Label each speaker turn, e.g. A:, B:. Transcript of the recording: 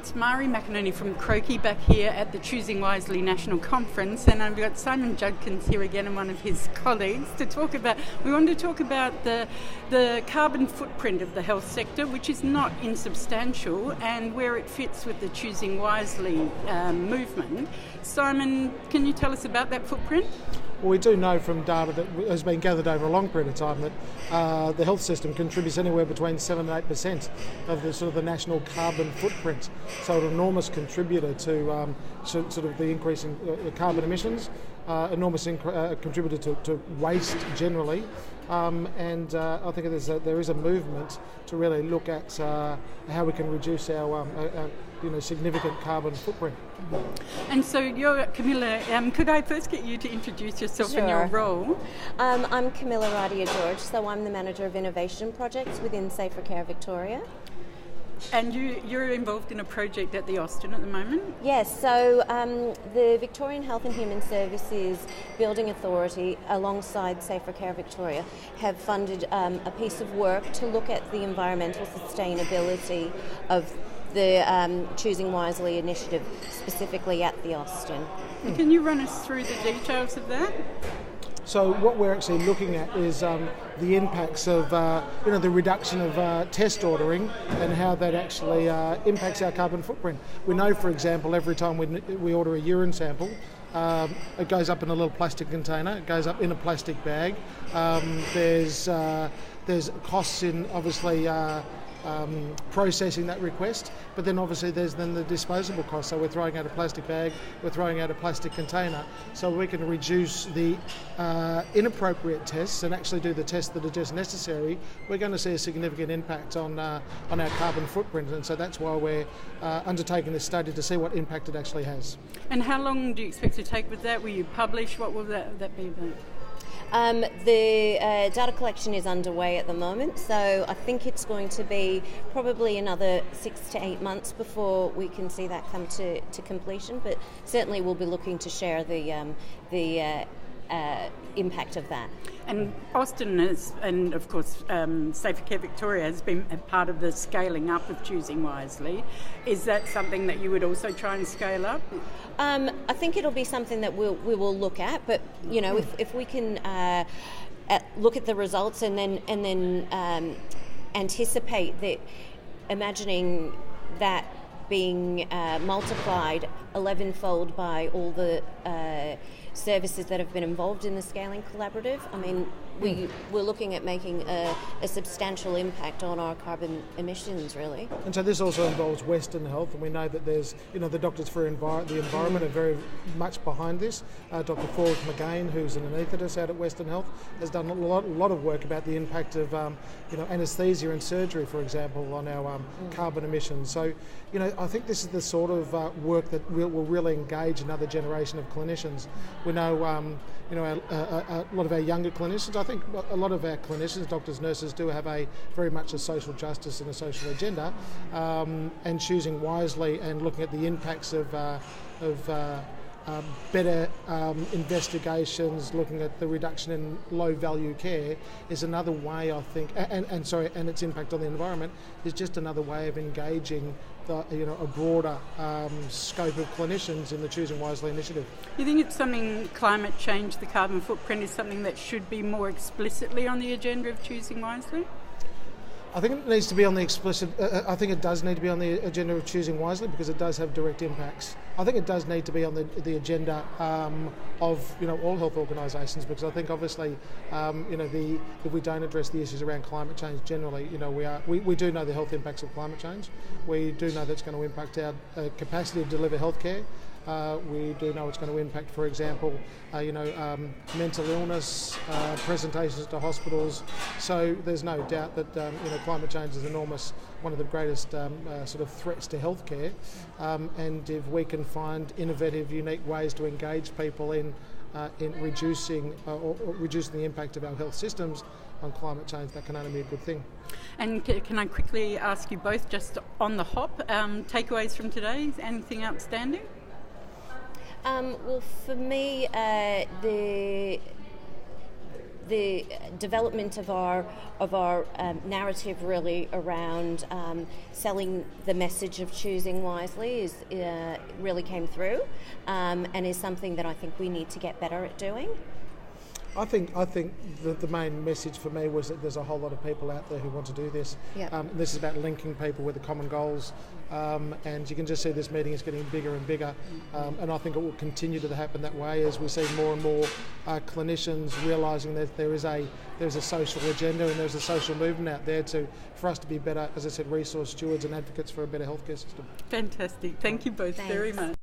A: it's Mari McInerney from Croaky back here at the Choosing Wisely National Conference, and I've got Simon Judkins here again and one of his colleagues to talk about. We wanted to talk about the carbon footprint of the health sector, which is not insubstantial, and where it fits with the Choosing Wisely movement. Simon, can you tell us about that footprint?
B: Well, we do know from data that has been gathered over a long period of time that the health system contributes anywhere between 7 and 8% of the sort of the national carbon footprint. So an enormous contributor to sort of the increase in carbon emissions, enormous contributor to waste generally. And I think there is a movement to really look at how we can reduce our significant carbon footprint.
A: And so you're Camilla, could I first get you to introduce yourself and your role?
C: I'm Camilla Radio-George, so I'm the Manager of Innovation Projects within Safer Care Victoria.
A: And you're involved in a project at the Austin at the moment?
C: Yes, so the Victorian Health and Human Services Building Authority alongside Safer Care Victoria have funded a piece of work to look at the environmental sustainability of the Choosing Wisely initiative, specifically at the Austin.
A: Can you run us through the details of that?
B: So what we're actually looking at is the impacts of the reduction of test ordering and how that actually impacts our carbon footprint. We know, for example, every time we order a urine sample, it goes up in a little plastic container, it goes up in a plastic bag. There's costs in obviously processing that request, but then obviously there's then the disposable cost. So we're throwing out a plastic bag, we're throwing out a plastic container, so we can reduce the inappropriate tests and actually do the tests that are just necessary. We're going to see a significant impact on our carbon footprint, and so that's why we're undertaking this study to see what impact it actually has.
A: And how long do you expect to take with that? Will you publish? What will that be about?
C: The data collection is underway at the moment, so I think it's going to be probably another 6 to 8 months before we can see that come to completion, but certainly we'll be looking to share the impact of that.
A: And Austin and of course Safer Care Victoria has been a part of the scaling up of Choosing Wisely. Is that something that you would also try and scale up?
C: I think it'll be something that we will look at, but if we can look at the results and then anticipate that, imagining that being multiplied 11-fold by all the services that have been involved in the scaling collaborative. I mean, we're looking at making a substantial impact on our carbon emissions, really.
B: And so this also involves Western Health, and we know that there's, the Doctors for the Environment are very much behind this. Dr. Forrest McGain, who's an anaesthetist out at Western Health, has done a lot of work about the impact of, anaesthesia and surgery, for example, on our carbon emissions. So, I think this is the sort of work that will really engage another generation of clinicians. We know, a lot of our younger clinicians, I think a lot of our clinicians, doctors, nurses, do have very much a social justice and a social agenda, and Choosing Wisely and looking at the impacts of better investigations, looking at the reduction in low-value care is another way, I think, and its impact on the environment is just another way of engaging a broader scope of clinicians in the Choosing Wisely initiative.
A: You think it's something, climate change, the carbon footprint, is something that should be more explicitly on the agenda of Choosing Wisely?
B: I think it needs to be on the explicit. I think it does need to be on the agenda of Choosing Wisely because it does have direct impacts. I think it does need to be on the agenda of all health organisations, because I think obviously if we don't address the issues around climate change generally, we do know the health impacts of climate change. We do know that's going to impact our capacity to deliver healthcare. We do know it's going to impact, for example, mental illness, presentations to hospitals. So there's no doubt that climate change is enormous, one of the greatest sort of threats to healthcare. And if we can find innovative, unique ways to engage people in reducing the impact of our health systems on climate change, that can only be a good thing.
A: And can I quickly ask you both, just on the hop, takeaways from today? Anything outstanding?
C: Well, for me, the the development of our narrative really around selling the message of choosing wisely is really came through, and is something that I think we need to get better at doing.
B: I think the main message for me was that there's a whole lot of people out there who want to do this.
C: Yep.
B: This is about linking people with the common goals, and you can just see this meeting is getting bigger and bigger, and I think it will continue to happen that way as we see more and more clinicians realising that there's a social agenda and there's a social movement out there for us to be better, as I said, resource stewards and advocates for a better healthcare system.
A: Fantastic. Thank you both very much.